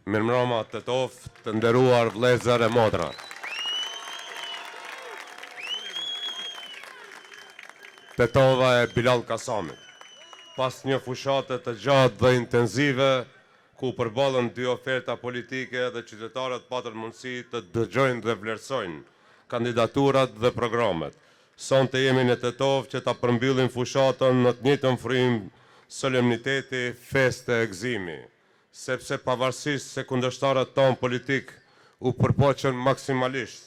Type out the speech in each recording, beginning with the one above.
Mirëmbrëma të toftë, të nderuar vëllezër e motra. Tetova e Bilal Kasami. Pas një fushate të gjatë dhe intenzive, ku përballën dy oferta politike dhe qytetarët patën mundësi të dëgjojnë dhe vlerësojnë kandidaturat dhe programet. Sonte jemi në Tetov që ta përmbyllim fushatën në të njëjtën frym solemniteti, feste e gëzimi, sepse pavarësisht se kundërshtarët tonë politik u përpoqën maksimalisht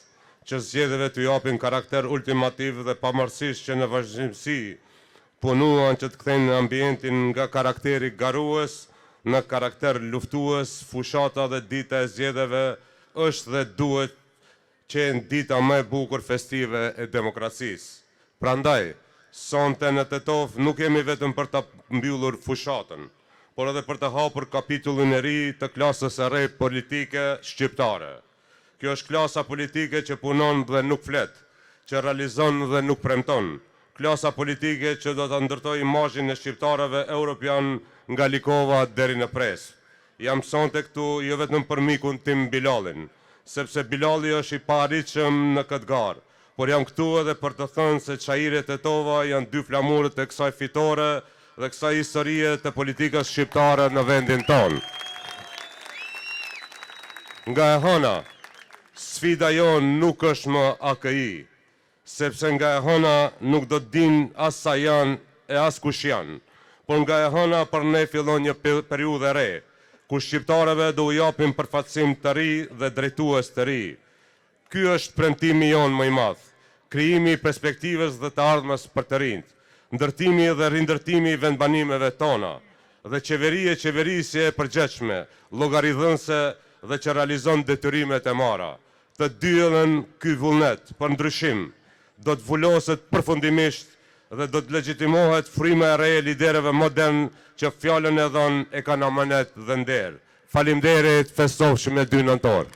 që zgjedhjeve t'u japin karakter ultimativ dhe pavarësisht që në vazhdimsi punuan që të kthejnë ambientin nga karakteri garues në karakter luftues, fushata dhe dita e zgjedhjeve është dhe duhet qenë dita më e bukur festive e demokracisë. Prandaj, sonte në Tetov nuk jemi vetëm për ta mbyllur fushatën, por edhe për të hapur kapitullin e ri të klasës së re politike shqiptare. Kjo është klasa politike që punon dhe nuk flet, që realizon dhe nuk premton. Klasa politike që do të ndërtojë imazhin e shqiptarëve europian nga Likova deri në Pres. Jam sonte këtu jo vetëm për mikun tim Bilalin, sepse Bilali është i paarritshëm në këtë garë, por jam këtu edhe për të thënë se çajiret e Tetova janë dy flamurët e kësaj fitore dhe kësaj historie të politikës shqiptare në vendin tonë. Nga e hëna, sfida jonë nuk është më AKI, sepse nga e hëna nuk do të dinë as sa janë e as kush janë, por nga e hëna për ne fillon një periudhë e re, ku shqiptarëve do u japim përfaqësim të ri dhe drejtues të ri. Ky është premtimi jonë më i madh, krijimi i perspektivës dhe të ardhmes për të rinjt, ndërtimi dhe rindërtimi i vendbanimeve tona, dhe qeverisje e përgjegjshme, llogaridhënëse dhe që realizon detyrimet e marra. Të dyelën ky vullnet për ndryshim do të vuloset përfundimisht dhe do të legjitimohet fryma e re e liderëve modern që fjalën e dhënë e kanë amanet dhe nder. Faleminderit, festofshëm e 2 nëntor.